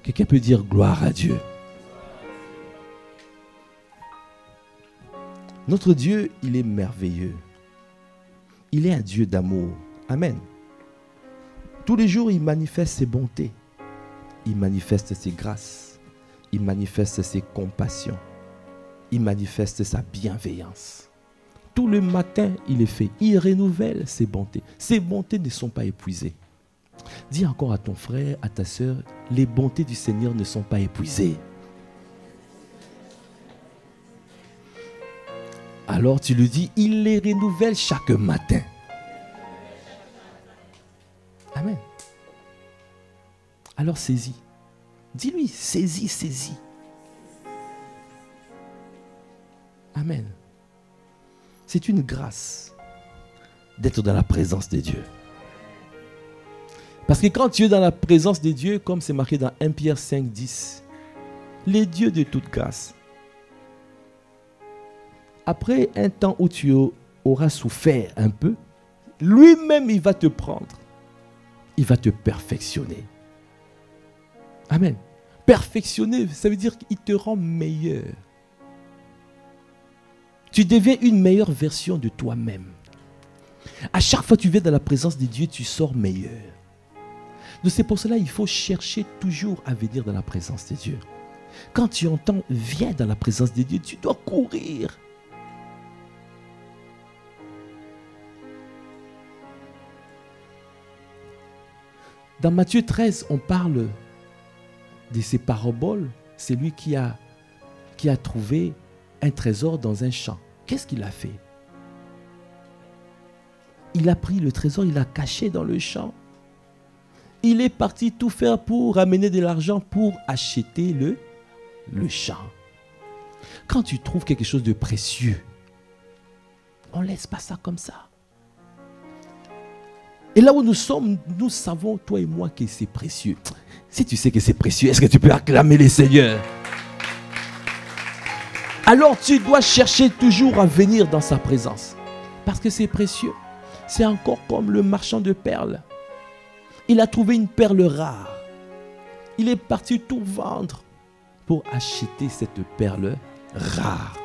Quelqu'un peut dire gloire à Dieu. Notre Dieu, il est merveilleux. Il est un Dieu d'amour. Amen. Tous les jours, il manifeste ses bontés. Il manifeste ses grâces. Il manifeste ses compassions. Il manifeste sa bienveillance. Tout le matin, il est fait. Il renouvelle ses bontés. Ses bontés ne sont pas épuisées. Dis encore à ton frère, à ta soeur, les bontés du Seigneur ne sont pas épuisées. Alors tu lui dis, il les renouvelle chaque matin. Amen. Alors saisis. Dis-lui, saisis, saisis. Amen. C'est une grâce d'être dans la présence de Dieu. Parce que quand tu es dans la présence de Dieu, comme c'est marqué dans 1 Pierre 5, 10, les dieux de toute grâce, après un temps où tu auras souffert un peu, lui-même, il va te prendre. Il va te perfectionner. Amen. Perfectionner, ça veut dire qu'il te rend meilleur. Tu deviens une meilleure version de toi-même. À chaque fois que tu viens dans la présence de Dieu, tu sors meilleur. Donc c'est pour cela qu'il faut chercher toujours à venir dans la présence de Dieu. Quand tu entends « viens dans la présence de Dieu », tu dois courir. Dans Matthieu 13, on parle de ces paraboles. C'est lui qui a trouvé un trésor dans un champ. Qu'est-ce qu'il a fait? Il a pris le trésor, il l'a caché dans le champ. Il est parti tout faire pour ramener de l'argent pour acheter le champ. Quand tu trouves quelque chose de précieux, on ne laisse pas ça comme ça. Et là où nous sommes, nous savons, toi et moi, que c'est précieux. Si tu sais que c'est précieux, est-ce que tu peux acclamer les seigneurs? Alors tu dois chercher toujours à venir dans sa présence. Parce que c'est précieux. C'est encore comme le marchand de perles. Il a trouvé une perle rare. Il est parti tout vendre pour acheter cette perle rare.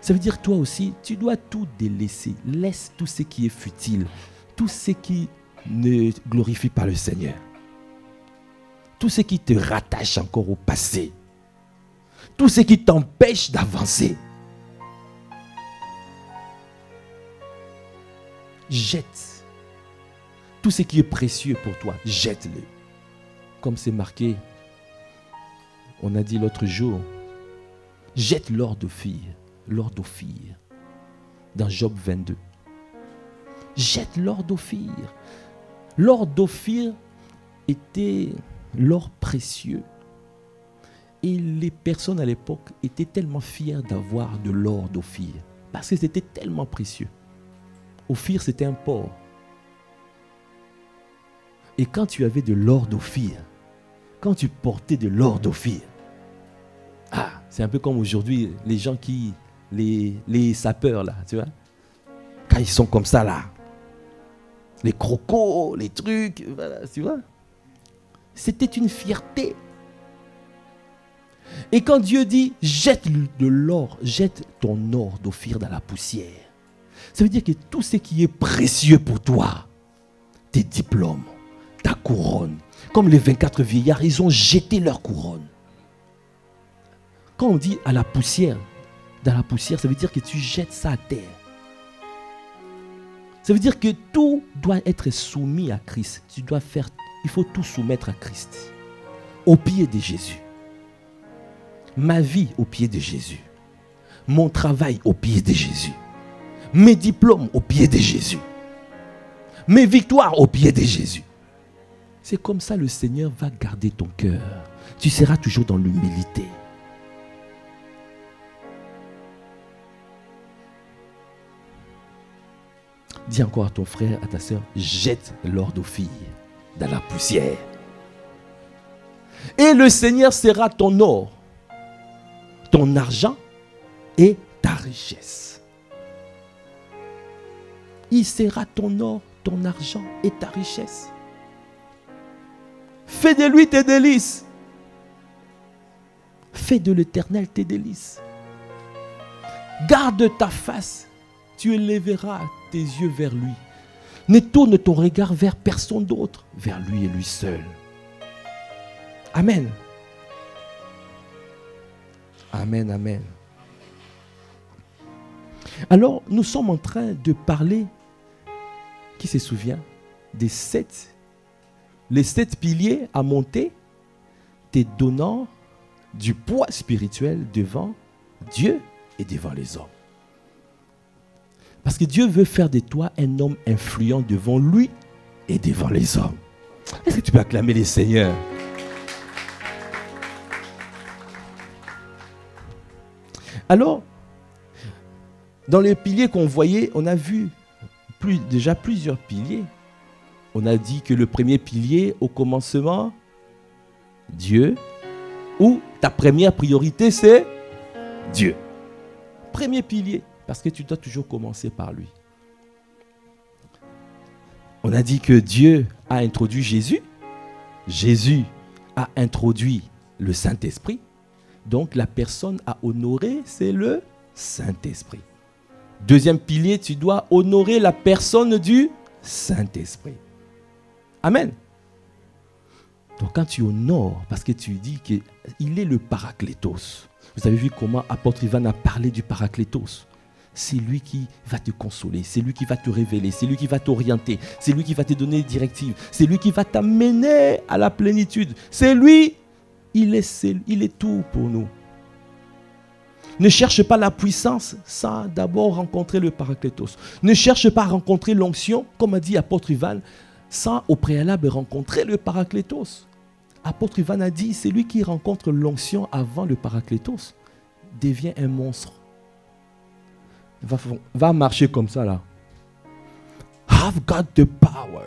Ça veut dire toi aussi, tu dois tout délaisser. Laisse tout ce qui est futile, tout ce qui ne glorifie pas le Seigneur. Tout ce qui te rattache encore au passé. Tout ce qui t'empêche d'avancer. Jette. Tout ce qui est précieux pour toi, jette-le. Comme c'est marqué, on a dit l'autre jour, jette l'or d'Ophir. L'or d'Ophir. Dans Job 22. Jette l'or d'Ophir. L'or d'Ophir était l'or précieux. Et les personnes à l'époque étaient tellement fières d'avoir de l'or d'Ophir. Parce que c'était tellement précieux. Ophir, c'était un port. Et quand tu avais de l'or d'Ophir, quand tu portais de l'or d'Ophir, c'est un peu comme aujourd'hui, les gens qui... Les sapeurs là, tu vois. Quand ils sont comme ça là. Les crocos, les trucs, voilà, tu vois. C'était une fierté. Et quand Dieu dit, jette de l'or, jette ton or d'Ophir dans la poussière. Ça veut dire que tout ce qui est précieux pour toi, tes diplômes, ta couronne, comme les 24 vieillards, ils ont jeté leur couronne. Quand on dit à la poussière, dans la poussière, ça veut dire que tu jettes ça à terre. Ça veut dire que tout doit être soumis à Christ. Il faut tout soumettre à Christ. Au pied de Jésus. Ma vie au pied de Jésus. Mon travail au pied de Jésus. Mes diplômes au pied de Jésus. Mes victoires au pied de Jésus. C'est comme ça le Seigneur va garder ton cœur. Tu seras toujours dans l'humilité. Dis encore à ton frère, à ta soeur, jette l'or d'Ophir dans la poussière. Et le Seigneur sera ton or, ton argent et ta richesse. Il sera ton or, ton argent et ta richesse. Fais de lui tes délices. Fais de l'Éternel tes délices. Garde ta face. Tu élèveras tes yeux vers lui. Ne tourne ton regard vers personne d'autre, vers lui et lui seul. Amen. Amen, amen. Alors, nous sommes en train de parler, qui se souvient, les 7 piliers à monter, te donnant du poids spirituel devant Dieu et devant les hommes. Parce que Dieu veut faire de toi un homme influent devant lui et devant les hommes. Est-ce que tu peux acclamer les seigneurs? Alors, dans les piliers qu'on voyait, on a vu déjà plusieurs piliers. On a dit que le premier pilier, au commencement, Dieu, ou ta première priorité, c'est Dieu. Premier pilier, parce que tu dois toujours commencer par lui. On a dit que Dieu a introduit Jésus. Jésus a introduit le Saint-Esprit. Donc la personne à honorer, c'est le Saint-Esprit. Deuxième pilier, tu dois honorer la personne du Saint-Esprit. Amen. Donc quand tu honores, parce que tu dis qu'il est le Paraclétos. Vous avez vu comment apôtre Ivan a parlé du Paraclétos. C'est lui qui va te consoler, c'est lui qui va te révéler, c'est lui qui va t'orienter, c'est lui qui va te donner des directives, c'est lui qui va t'amener à la plénitude. C'est lui, il est tout pour nous. Ne cherche pas la puissance sans d'abord rencontrer le Paraclétos. Ne cherche pas à rencontrer l'onction, comme a dit apôtre Ivan, sans au préalable rencontrer le Paraclétos. Apôtre Ivan a dit, c'est lui qui rencontre l'onction avant le Paraclétos, devient un monstre. Va marcher comme ça là. Have got the power.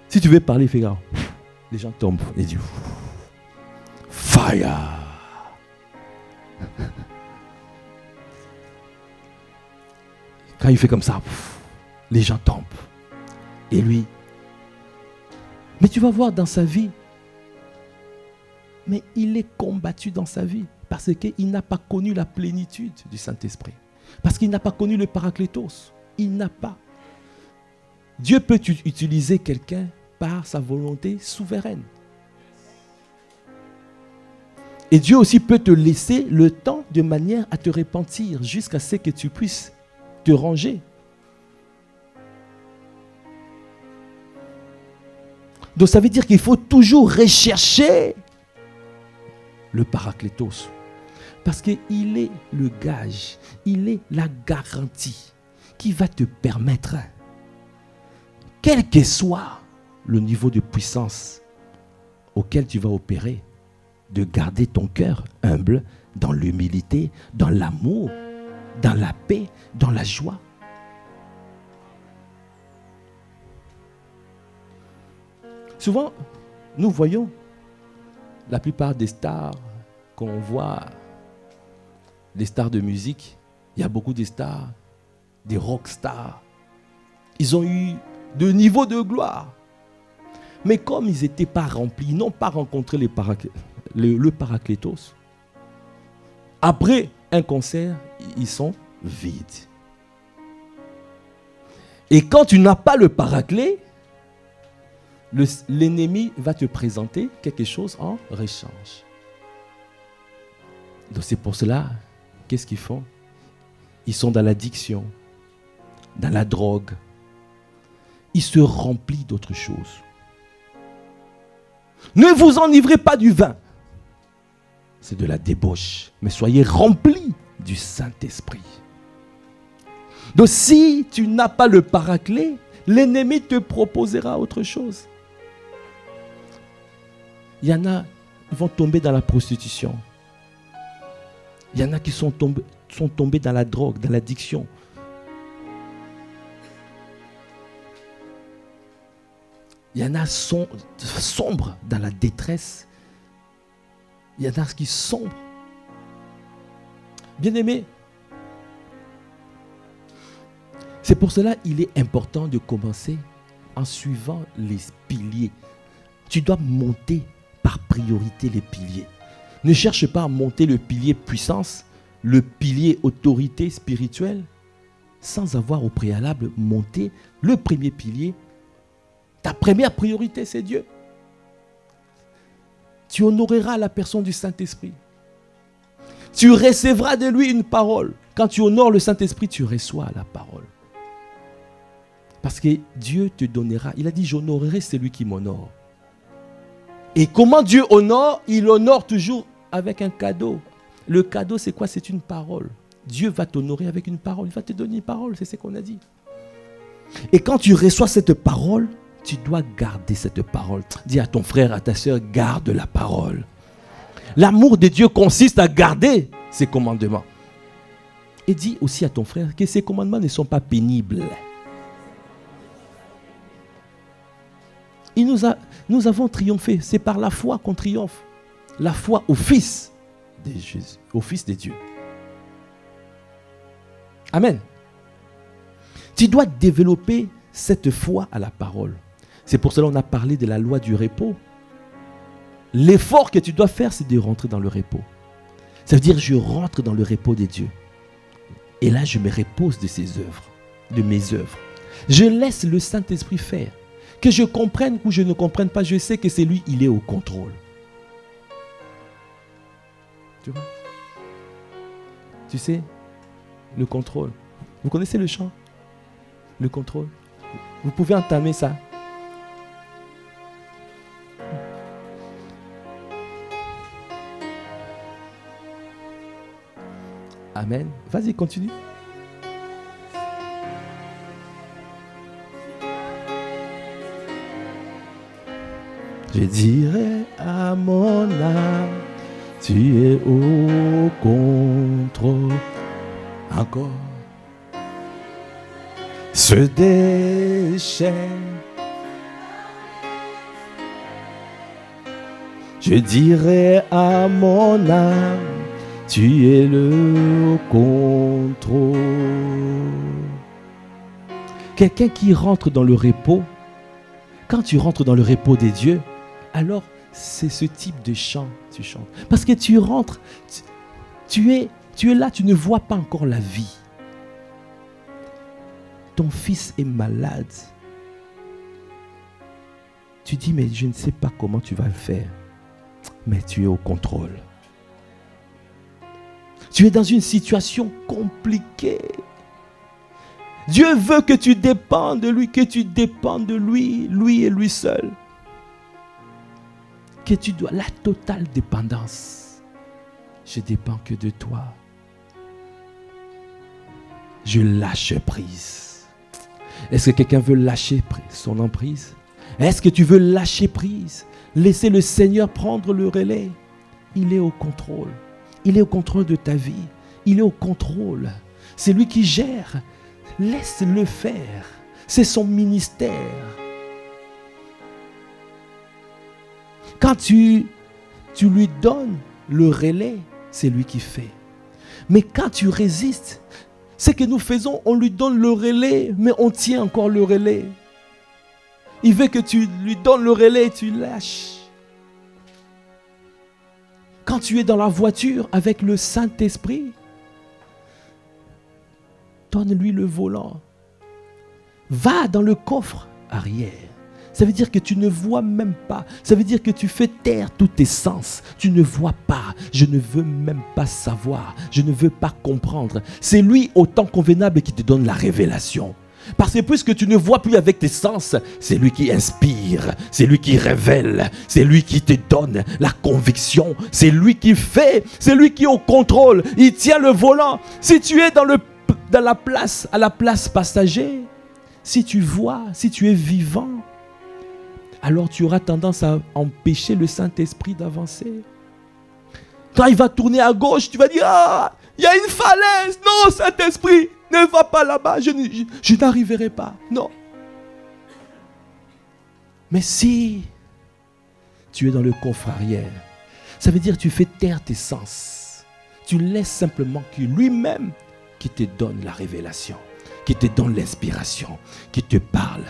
Si tu veux parler, fais gaffe. Les gens tombent. Et disent fire. Quand il fait comme ça, les gens tombent. Et lui. Mais tu vas voir dans sa vie. Mais il est combattu dans sa vie. Parce qu'il n'a pas connu la plénitude du Saint-Esprit. Parce qu'il n'a pas connu le Paraclétos. Il n'a pas. Dieu peut utiliser quelqu'un par sa volonté souveraine. Et Dieu aussi peut te laisser le temps de manière à te repentir jusqu'à ce que tu puisses te ranger. Donc ça veut dire qu'il faut toujours rechercher le Paraclétos. Parce qu'il est le gage, il est la garantie qui va te permettre, quel que soit le niveau de puissance auquel tu vas opérer, de garder ton cœur humble dans l'humilité, dans l'amour, dans la paix, dans la joie. Souvent, nous voyons la plupart des stars qu'on voit, les stars de musique, il y a beaucoup de stars, des rock stars. Ils ont eu de niveaux de gloire. Mais comme ils n'étaient pas remplis, ils n'ont pas rencontré le Paraclétos, après un concert, ils sont vides. Et quand tu n'as pas le Paraclet, l'ennemi va te présenter quelque chose en rechange. Donc c'est pour cela, qu'est-ce qu'ils font? Ils sont dans l'addiction, dans la drogue. Ils se remplissent d'autres choses. Ne vous enivrez pas du vin. C'est de la débauche. Mais soyez remplis du Saint-Esprit. Donc si tu n'as pas le Paraclet, l'ennemi te proposera autre chose. Il y en a, ils vont tomber dans la prostitution. Il y en a qui sont tombés dans la drogue, dans l'addiction. Il y en a sombres dans la détresse. Il y en a qui sombrent. Bien-aimés, c'est pour cela qu'il est important de commencer en suivant les piliers. Tu dois monter par priorité les piliers. Ne cherche pas à monter le pilier puissance, le pilier autorité spirituelle, sans avoir au préalable monté le premier pilier. Ta première priorité, c'est Dieu. Tu honoreras la personne du Saint-Esprit. Tu recevras de lui une parole. Quand tu honores le Saint-Esprit, tu reçois la parole. Parce que Dieu te donnera. Il a dit, j'honorerai celui qui m'honore. Et comment Dieu honore? Il honore toujours avec un cadeau. Le cadeau, c'est quoi? C'est une parole. Dieu va t'honorer avec une parole. Il va te donner une parole, c'est ce qu'on a dit. Et quand tu reçois cette parole, tu dois garder cette parole. Dis à ton frère, à ta soeur, garde la parole. L'amour de Dieu consiste à garder ses commandements. Et dis aussi à ton frère que ces commandements ne sont pas pénibles. Nous avons triomphé. C'est par la foi qu'on triomphe. La foi au Fils de Jésus, au Fils de Dieu. Amen. Tu dois développer cette foi à la parole. C'est pour cela qu'on a parlé de la loi du repos. L'effort que tu dois faire, c'est de rentrer dans le repos. Ça veut dire, je rentre dans le repos de Dieu. Et là, je me repose de ses œuvres, de mes œuvres. Je laisse le Saint-Esprit faire. Que je comprenne ou je ne comprenne pas, je sais que c'est lui, il est au contrôle. Tu vois? Tu sais, le contrôle. Vous connaissez le chant? Le contrôle. Vous pouvez entamer ça. Amen. Vas-y, continue. Je dirais à mon âme, tu es au contrôle. Encore. Se déchaîne. Je dirais à mon âme, tu es le contrôle. Quelqu'un qui rentre dans le repos, quand tu rentres dans le repos des dieux, alors c'est ce type de chant que tu chantes. Parce que tu rentres, tu es là, tu ne vois pas encore la vie. Ton fils est malade. Tu dis, mais je ne sais pas comment tu vas le faire. Mais tu es au contrôle. Tu es dans une situation compliquée. Dieu veut que tu dépendes de lui, que tu dépendes de lui, lui et lui seul. Que tu dois, la totale dépendance. Je dépends que de toi. Je lâche prise. Est-ce que quelqu'un veut lâcher son emprise? Est-ce que tu veux lâcher prise? Laisser le Seigneur prendre le relais. Il est au contrôle. Il est au contrôle de ta vie. Il est au contrôle. C'est lui qui gère. Laisse-le faire. C'est son ministère. Quand tu lui donnes le relais, c'est lui qui fait. Mais quand tu résistes, ce que nous faisons, on lui donne le relais, mais on tient encore le relais. Il veut que tu lui donnes le relais et tu lâches. Quand tu es dans la voiture avec le Saint-Esprit, donne-lui le volant. Va dans le coffre arrière. Ça veut dire que tu ne vois même pas. Ça veut dire que tu fais taire tous tes sens. Tu ne vois pas. Je ne veux même pas savoir. Je ne veux pas comprendre. C'est lui au temps convenable qui te donne la révélation. Parce que puisque tu ne vois plus avec tes sens, c'est lui qui inspire, c'est lui qui révèle, c'est lui qui te donne la conviction, c'est lui qui fait, c'est lui qui est au contrôle, il tient le volant. Si tu es à la place passager, si tu vois, si tu es vivant, alors tu auras tendance à empêcher le Saint-Esprit d'avancer. Quand il va tourner à gauche, tu vas dire, ah, il y a une falaise, non Saint-Esprit, ne va pas là-bas, je n'arriverai pas. Non. Mais si tu es dans le coffre arrière, ça veut dire que tu fais taire tes sens. Tu laisses simplement que lui-même qui te donne la révélation, qui te donne l'inspiration, qui te parle.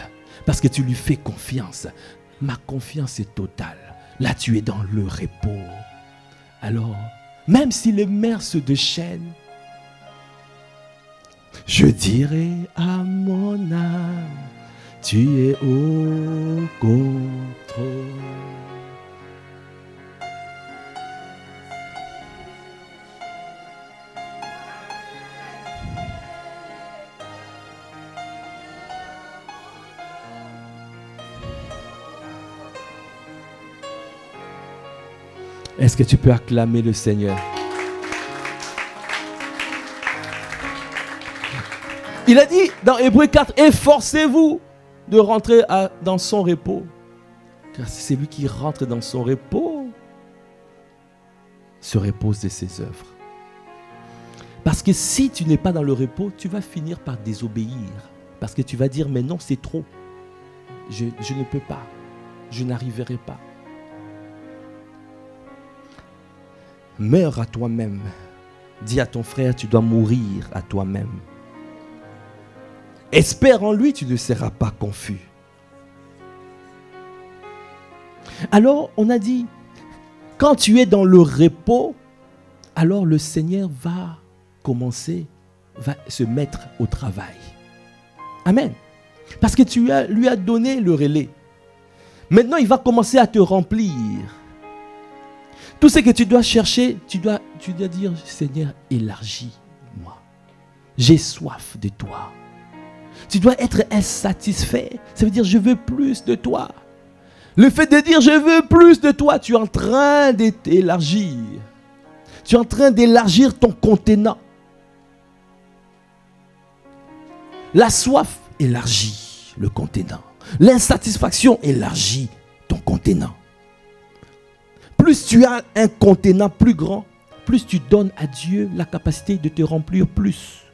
Parce que tu lui fais confiance. Ma confiance est totale. Là, tu es dans le repos. Alors, même si les mers se déchaînent, je dirai à mon âme, tu es au contrôle. Est-ce que tu peux acclamer le Seigneur? Il a dit dans Hébreux 4, efforcez-vous de rentrer dans son repos. Car c'est celui qui rentre dans son repos se repose de ses œuvres. Parce que si tu n'es pas dans le repos, tu vas finir par désobéir. Parce que tu vas dire, mais non, c'est trop. Je ne peux pas. Je n'arriverai pas. Meurs à toi-même. Dis à ton frère, tu dois mourir à toi-même. Espère en lui, tu ne seras pas confus. Alors, on a dit, quand tu es dans le repos, alors le Seigneur va se mettre au travail. Amen. Parce que lui as donné le relais. Maintenant, il va commencer à te remplir. Tout ce que tu dois chercher, tu dois dire, Seigneur, élargis-moi. J'ai soif de toi. Tu dois être insatisfait. Ça veut dire, je veux plus de toi. Le fait de dire, je veux plus de toi, tu es en train de t'élargir. Tu es en train d'élargir ton contenant. La soif élargit le contenant. L'insatisfaction élargit ton contenant. Plus tu as un contenant plus grand, plus tu donnes à Dieu la capacité de te remplir plus.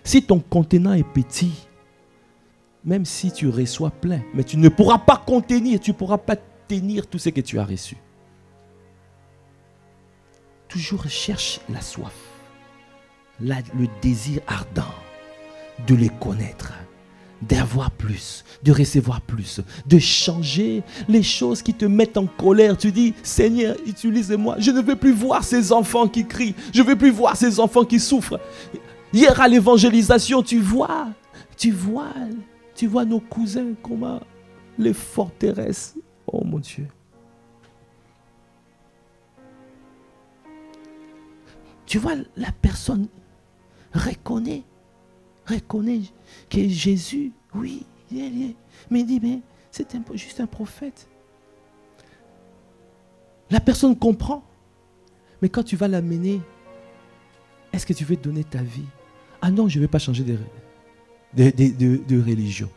Si ton contenant est petit, même si tu reçois plein, mais tu ne pourras pas contenir, tu ne pourras pas tenir tout ce que tu as reçu. Toujours cherche la soif, le désir ardent de les connaître, d'avoir plus, de recevoir plus, de changer les choses qui te mettent en colère. Tu dis, Seigneur, utilise-moi. Je ne veux plus voir ces enfants qui crient. Je ne veux plus voir ces enfants qui souffrent. Hier à l'évangélisation, tu vois nos cousins, comment les forteresses. Oh mon Dieu. Tu vois, la personne reconnaît que Jésus, oui, mais il dit, mais c'est juste un prophète. La personne comprend. Mais quand tu vas l'amener, est-ce que tu veux donner ta vie? Ah non, je ne vais pas changer de religion.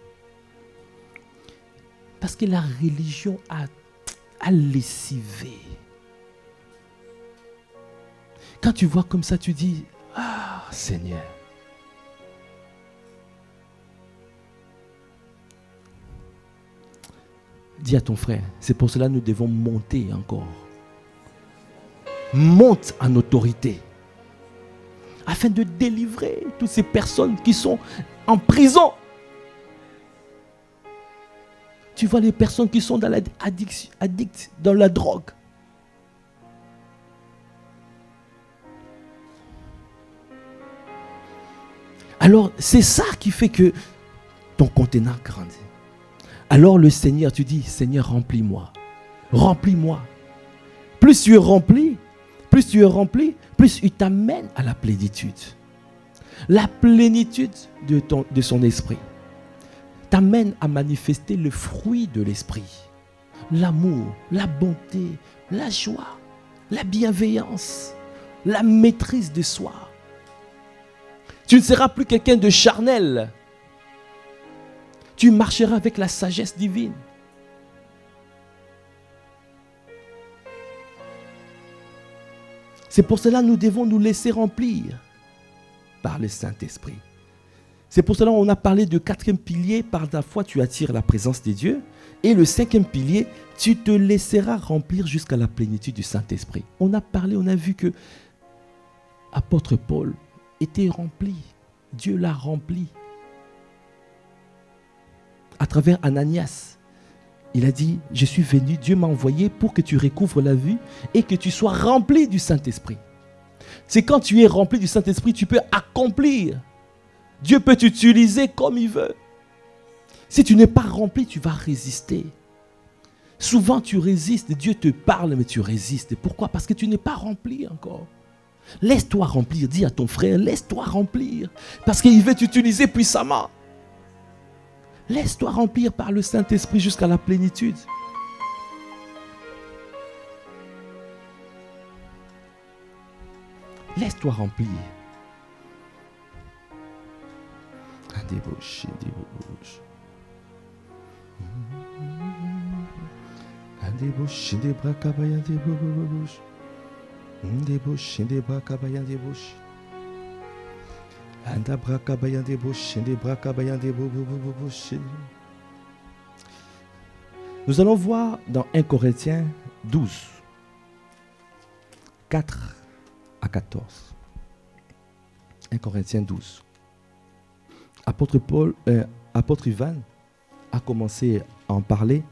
Parce que la religion a lessivé. Quand tu vois comme ça, tu dis, ah Seigneur. Dis à ton frère, c'est pour cela que nous devons monter encore. Monte en autorité. Afin de délivrer toutes ces personnes qui sont en prison. Tu vois les personnes qui sont dans addicts dans la drogue. Alors, c'est ça qui fait que ton contenant grandit. Alors le Seigneur, tu dis, Seigneur, remplis-moi. Remplis-moi. Plus tu es rempli, plus il t'amène à la plénitude. La plénitude de son esprit t'amène à manifester le fruit de l'esprit. L'amour, la bonté, la joie, la bienveillance, la maîtrise de soi. Tu ne seras plus quelqu'un de charnel. Tu marcheras avec la sagesse divine. C'est pour cela que nous devons nous laisser remplir par le Saint-Esprit. C'est pour cela qu'on a parlé de 4e pilier, par la foi tu attires la présence de Dieu. Et le 5e pilier, tu te laisseras remplir jusqu'à la plénitude du Saint-Esprit. On a parlé, on a vu que l'apôtre Paul était rempli. Dieu l'a rempli. travers Ananias. Il a dit, je suis venu, Dieu m'a envoyé pour que tu recouvres la vue et que tu sois rempli du Saint-Esprit. C'est quand tu es rempli du Saint-Esprit, tu peux accomplir. Dieu peut t'utiliser comme il veut. Si tu n'es pas rempli, tu vas résister. Souvent tu résistes, Dieu te parle mais tu résistes. Pourquoi? Parce que tu n'es pas rempli encore. Laisse-toi remplir, dis à ton frère, laisse-toi remplir. Parce qu'il veut t'utiliser puissamment. Laisse-toi remplir par le Saint-Esprit jusqu'à la plénitude. Laisse-toi remplir. Nous allons voir dans 1 Corinthiens 12, 4 à 14. 1 Corinthiens 12. Apôtre Ivan a commencé à en parler.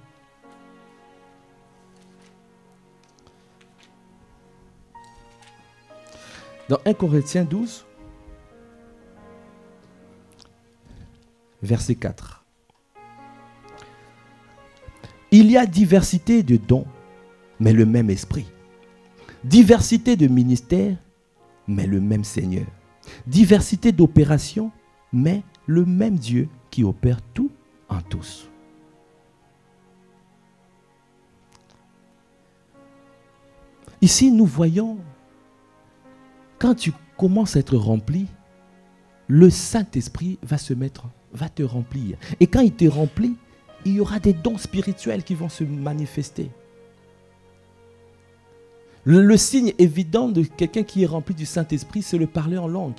Dans 1 Corinthiens 12, verset 4. Il y a diversité de dons, mais le même esprit. Diversité de ministères, mais le même Seigneur. Diversité d'opérations, mais le même Dieu qui opère tout en tous. Ici, nous voyons, quand tu commences à être rempli, le Saint-Esprit va te remplir. Et quand il te remplit, il y aura des dons spirituels qui vont se manifester. Le signe évident de quelqu'un qui est rempli du Saint-Esprit, c'est le parler en langue.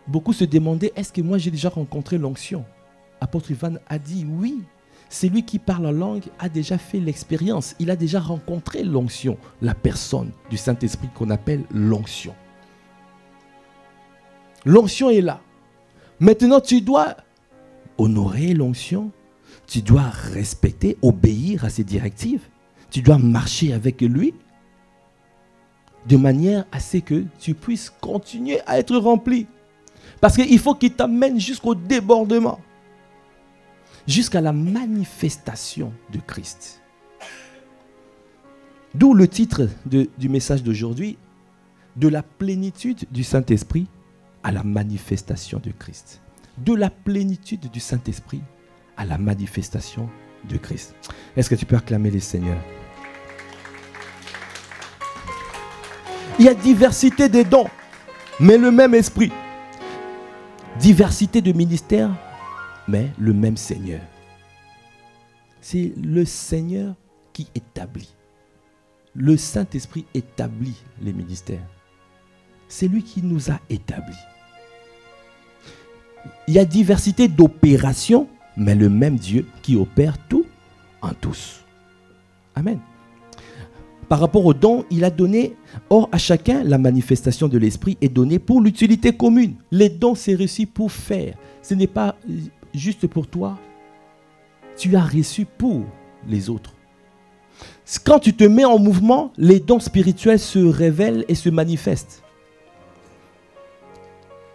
Beaucoup se demandaient, est-ce que moi j'ai déjà rencontré l'onction? Apôtre Ivan a dit oui. Celui qui parle en langue a déjà fait l'expérience. Il a déjà rencontré l'onction, la personne du Saint-Esprit qu'on appelle l'onction. L'onction est là. Maintenant, tu dois honorer l'onction. Tu dois respecter, obéir à ses directives. Tu dois marcher avec lui de manière à ce que tu puisses continuer à être rempli. Parce qu'il faut qu'il t'amène jusqu'au débordement. Jusqu'à la manifestation de Christ. D'où le titre du message d'aujourd'hui, de la plénitude du Saint-Esprit à la manifestation de Christ. De la plénitude du Saint-Esprit à la manifestation de Christ. Est-ce que tu peux acclamer les seigneurs? Il y a diversité des dons, mais le même esprit. Diversité de ministères, mais le même Seigneur. C'est le Seigneur qui établit. Le Saint-Esprit établit les ministères. C'est lui qui nous a établis. Il y a diversité d'opérations, mais le même Dieu qui opère tout en tous. Amen. Par rapport aux dons, il a donné, or à chacun, la manifestation de l'Esprit est donnée pour l'utilité commune. Les dons, c'est reçu pour faire. Ce n'est pas juste pour toi. Tu as reçu pour les autres. Quand tu te mets en mouvement, les dons spirituels se révèlent et se manifestent.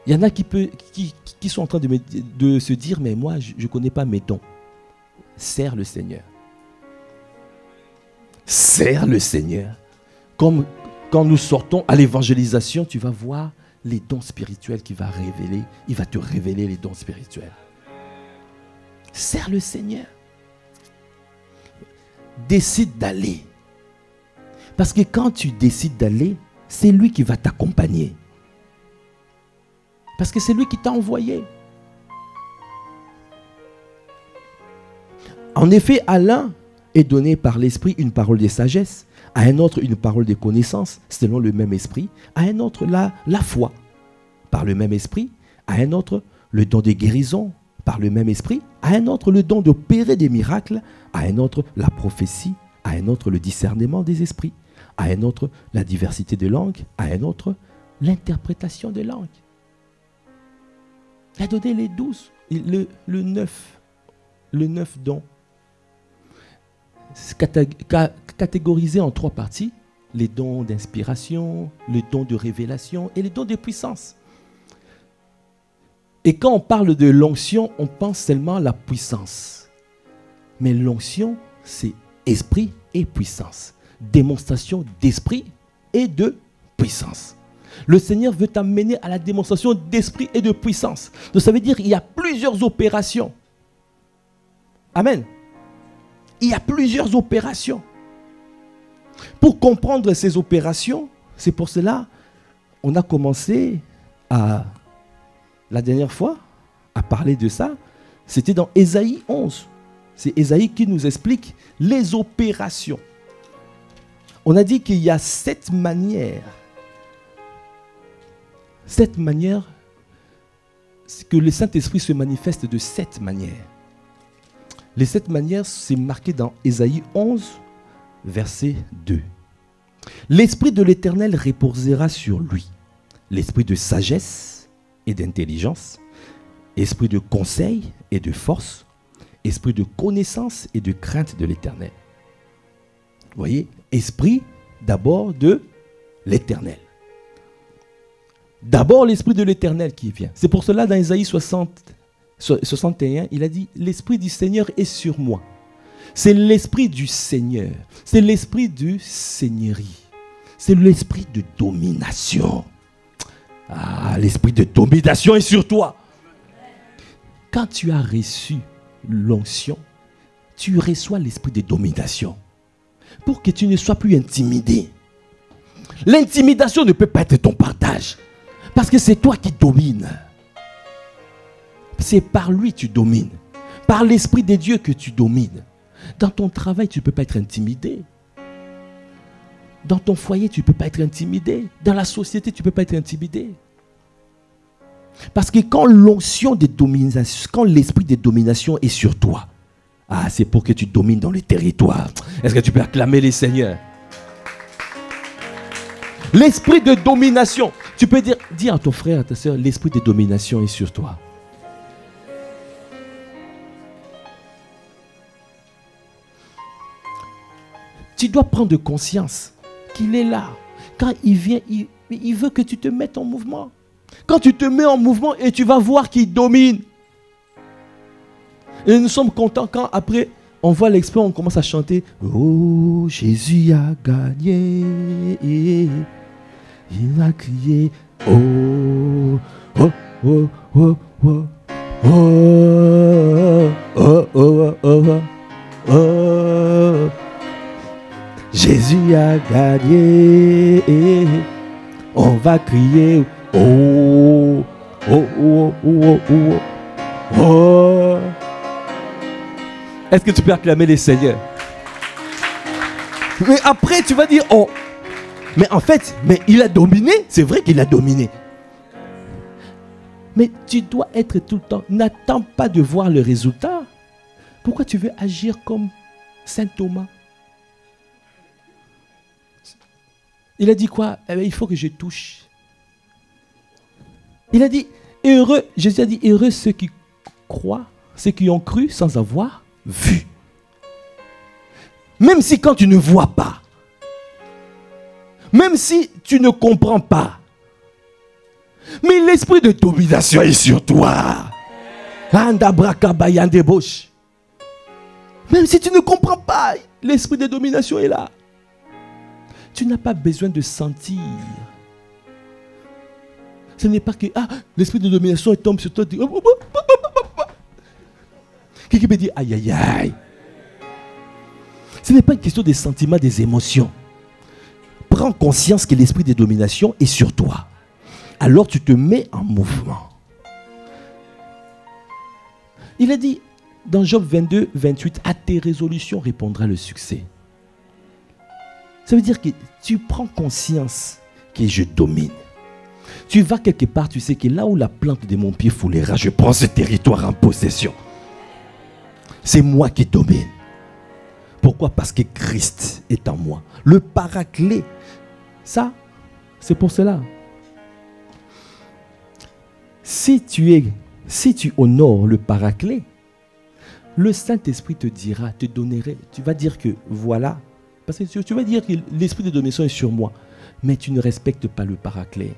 Il y en a qui sont en train de se dire, mais moi, je ne connais pas mes dons. Sers le Seigneur. Sers le Seigneur. Comme quand nous sortons à l'évangélisation, tu vas voir les dons spirituels qu'il va révéler. Il va te révéler les dons spirituels. Sers le Seigneur. Décide d'aller. Parce que quand tu décides d'aller, c'est lui qui va t'accompagner. Parce que c'est lui qui t'a envoyé. En effet, à l'un est donné par l'Esprit une parole de sagesse, à un autre une parole de connaissance, selon le même Esprit, à un autre la foi, par le même Esprit, à un autre le don de guérison, par le même Esprit, à un autre le don d'opérer des miracles, à un autre la prophétie, à un autre le discernement des esprits, à un autre la diversité de langues, à un autre l'interprétation des langues. Il a donné les 12 le neuf dons, c'est catégorisé en 3 parties. Les dons d'inspiration, les dons de révélation et les dons de puissance. Et quand on parle de l'onction, on pense seulement à la puissance. Mais l'onction, c'est esprit et puissance. Démonstration d'esprit et de puissance. Le Seigneur veut t'amener à la démonstration d'esprit et de puissance. Donc ça veut dire qu'il y a plusieurs opérations. Amen. Il y a plusieurs opérations. Pour comprendre ces opérations, c'est pour cela on a commencé la dernière fois à parler de ça. C'était dans Ésaïe 11. C'est Ésaïe qui nous explique les opérations. On a dit qu'il y a 7 manières. 7 manières, que le Saint-Esprit se manifeste de 7 manières. Les 7 manières, c'est marqué dans Ésaïe 11, verset 2. L'Esprit de l'Éternel reposera sur lui. L'esprit de sagesse et d'intelligence, esprit de conseil et de force, esprit de connaissance et de crainte de l'Éternel. Vous voyez, esprit d'abord de l'Éternel. D'abord l'Esprit de l'Éternel qui vient. C'est pour cela dans Ésaïe 61, il a dit « L'Esprit du Seigneur est sur moi ». C'est l'Esprit du Seigneur. C'est l'Esprit de seigneurie. C'est l'Esprit de domination. Ah, l'Esprit de domination est sur toi. Quand tu as reçu l'onction, tu reçois l'Esprit de domination. Pour que tu ne sois plus intimidé. L'intimidation ne peut pas être ton partage. Parce que c'est toi qui domines. C'est par lui que tu domines. Par l'Esprit de Dieu que tu domines. Dans ton travail, tu ne peux pas être intimidé. Dans ton foyer, tu ne peux pas être intimidé. Dans la société, tu ne peux pas être intimidé. Parce que quand l'onction de domination, quand l'esprit de domination est sur toi, c'est pour que tu domines dans les territoires. Est-ce que tu peux acclamer les seigneurs? L'esprit de domination. Tu peux dire à ton frère, à ta soeur, l'esprit de domination est sur toi. Tu dois prendre conscience qu'il est là. Quand il vient, il veut que tu te mettes en mouvement. Quand tu te mets en mouvement et tu vas voir qu'il domine. Et nous sommes contents quand après on voit l'exploit, on commence à chanter. Oh, Jésus a gagné. Il a crié. Oh, oh, oh, oh, oh. Oh, oh, oh, oh, oh. Jésus a gagné. On va crier. Oh, oh, oh, oh, oh, oh. Est-ce que tu peux acclamer les seigneurs? Mais après, tu vas dire, oh, mais en fait, mais il a dominé. C'est vrai qu'il a dominé. Mais tu dois être tout le temps. N'attends pas de voir le résultat. Pourquoi tu veux agir comme Saint Thomas? Il a dit quoi? Eh bien, il faut que je touche. Il a dit, heureux, Jésus a dit, heureux ceux qui croient, ceux qui ont cru sans avoir vu. Même si quand tu ne vois pas, même si tu ne comprends pas, mais l'esprit de domination est sur toi. Même si tu ne comprends pas, l'esprit de domination est là. Tu n'as pas besoin de sentir. Ce n'est pas que l'esprit de domination tombe sur toi. Quelqu'un peut dire aïe aïe aïe. Ce n'est pas une question des sentiments, des émotions. Prends conscience que l'esprit de domination est sur toi. Alors tu te mets en mouvement. Il a dit dans Job 22, 28, à tes résolutions répondra le succès. Ça veut dire que tu prends conscience que je domine. Tu vas quelque part, tu sais que là où la plante de mon pied foulera, je prends ce territoire en possession. C'est moi qui domine. Pourquoi? Parce que Christ est en moi. Le paraclet, ça, c'est pour cela. Si tu es si tu honores le Paraclet, le Saint-Esprit te dira, te donnerait, tu vas dire que voilà, parce que tu vas dire que l'esprit de domination est sur moi, mais tu ne respectes pas le Paraclet.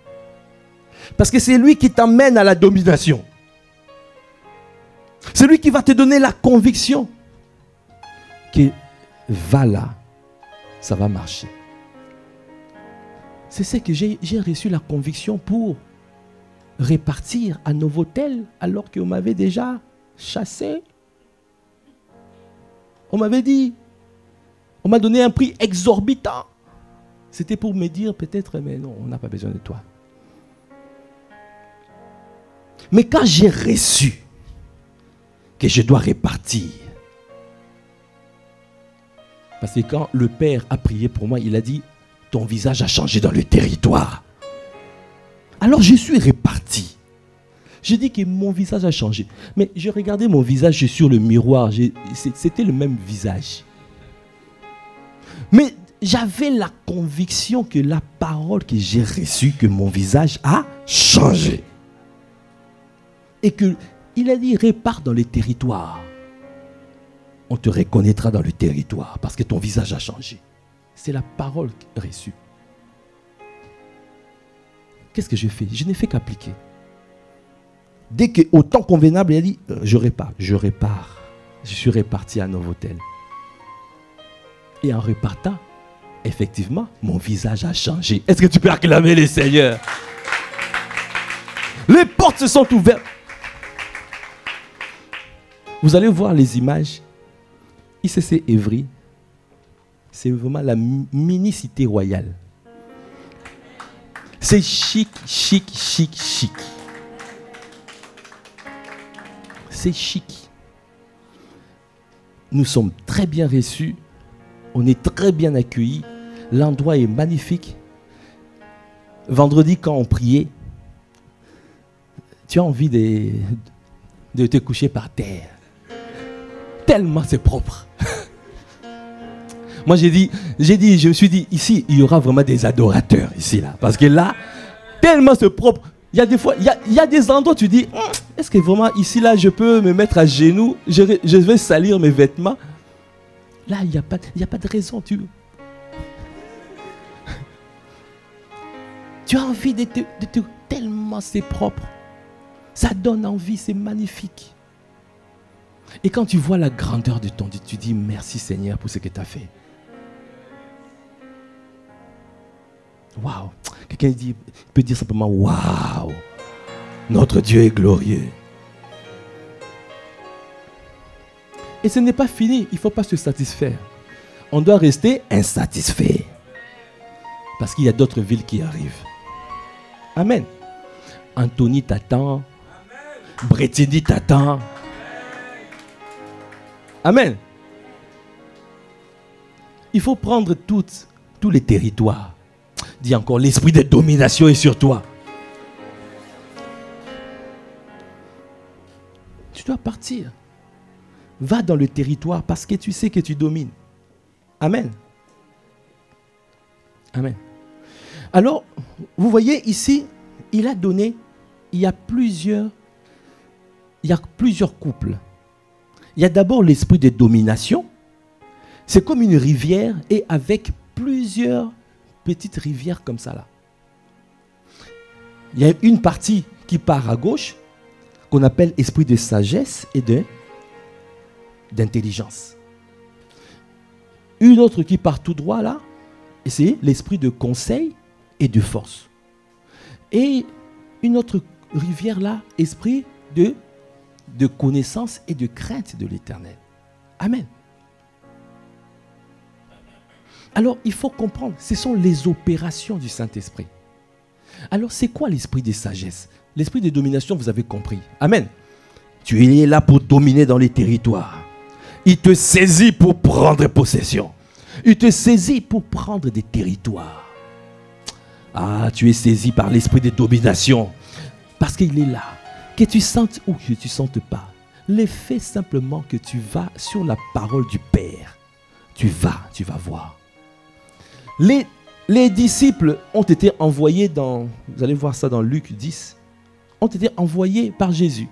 Parce que c'est lui qui t'amène à la domination. C'est lui qui va te donner la conviction que va là, ça va marcher. C'est ce que j'ai reçu la conviction pour répartir à Novotel alors qu'on m'avait déjà chassé. On m'avait dit, on m'a donné un prix exorbitant. C'était pour me dire peut-être, mais non, on n'a pas besoin de toi. Mais quand j'ai reçu que je dois répartir, parce que quand le Père a prié pour moi, il a dit, ton visage a changé dans le territoire. Alors je suis réparti. J'ai dit que mon visage a changé. Mais je regardais mon visage sur le miroir. C'était le même visage. Mais j'avais la conviction que la parole que j'ai reçue, que mon visage a changé. Et qu'il a dit, répare dans les territoires. On te reconnaîtra dans le territoire parce que ton visage a changé. C'est la parole reçue. Qu'est-ce que je fais? Je n'ai fait qu'appliquer. Dès qu'au temps convenable, il a dit, je répare. Je suis réparti à Novotel. Et en repartant, effectivement, mon visage a changé. Est-ce que tu peux acclamer le Seigneur? Les portes se sont ouvertes. Vous allez voir les images. ICC Évry, c'est vraiment la mini-cité royale. C'est chic, chic, chic, chic. C'est chic. Nous sommes très bien reçus. On est très bien accueillis. L'endroit est magnifique. Vendredi, quand on priait, tu as envie de te coucher par terre. Tellement c'est propre. Moi je me suis dit, ici, il y aura vraiment des adorateurs ici, là. Parce que là, tellement c'est propre. Il y a des fois, il y a des endroits où tu dis, est-ce que vraiment ici, là, je peux me mettre à genoux, je vais salir mes vêtements. Là, il n'y a pas de raison. Tu as envie de te tellement c'est propre. Ça donne envie, c'est magnifique. Et quand tu vois la grandeur de ton Dieu, tu dis merci Seigneur pour ce que tu as fait. Waouh! Quelqu'un peut dire simplement waouh! Notre Dieu est glorieux. Et ce n'est pas fini, il ne faut pas se satisfaire. On doit rester insatisfait. Parce qu'il y a d'autres villes qui arrivent. Amen. Anthony t'attend. Bretigny t'attend. Amen. Il faut prendre tous les territoires. Dis encore, l'esprit de domination est sur toi. Tu dois partir. Va dans le territoire parce que tu sais que tu domines. Amen. Amen. Alors, vous voyez ici, il a donné, il y a plusieurs couples. Il y a d'abord l'esprit de domination. C'est comme une rivière et avec plusieurs petites rivières comme ça là. Il y a une partie qui part à gauche qu'on appelle esprit de sagesse et d'intelligence. Une autre qui part tout droit là, et c'est l'esprit de conseil et de force. Et une autre rivière là, esprit de connaissance et de crainte de l'Éternel. Amen. Alors, il faut comprendre, ce sont les opérations du Saint-Esprit. Alors, c'est quoi l'esprit de sagesse? L'esprit de domination, vous avez compris. Amen. Tu es là pour dominer dans les territoires. Il te saisit pour prendre possession. Il te saisit pour prendre des territoires. Ah, tu es saisi par l'esprit de domination. Parce qu'il est là. Que tu sentes ou que tu ne sentes pas. L'effet simplement que tu vas sur la parole du Père. Tu vas voir. Les disciples ont été envoyés dans, vous allez voir ça dans Luc 10, ont été envoyés par Jésus.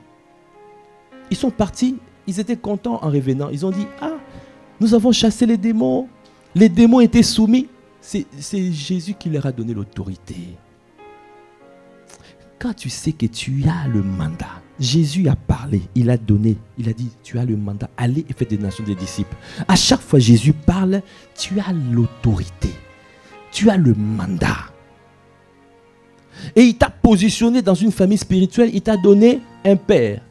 Ils sont partis, ils étaient contents en revenant. Ils ont dit, ah, nous avons chassé les démons étaient soumis. C'est Jésus qui leur a donné l'autorité. Quand tu sais que tu as le mandat, Jésus a parlé, il a donné, il a dit, tu as le mandat, allez et faites des nations des disciples. À chaque fois Jésus parle, tu as l'autorité, tu as le mandat. Et il t'a positionné dans une famille spirituelle, il t'a donné un père.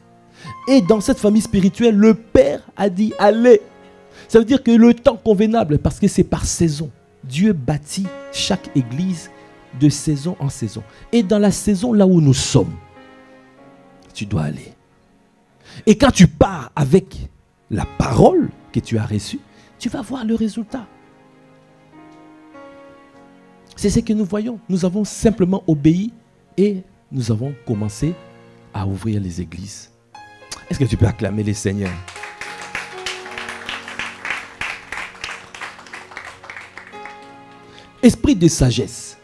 Et dans cette famille spirituelle, le père a dit, allez. Ça veut dire que le temps convenable, parce que c'est par saison. Dieu bâtit chaque église de saison en saison. Et dans la saison là où nous sommes, tu dois aller. Et quand tu pars avec la parole que tu as reçue, tu vas voir le résultat. C'est ce que nous voyons. Nous avons simplement obéi et nous avons commencé à ouvrir les églises. Est-ce que tu peux acclamer les Seigneurs? Esprit de sagesse.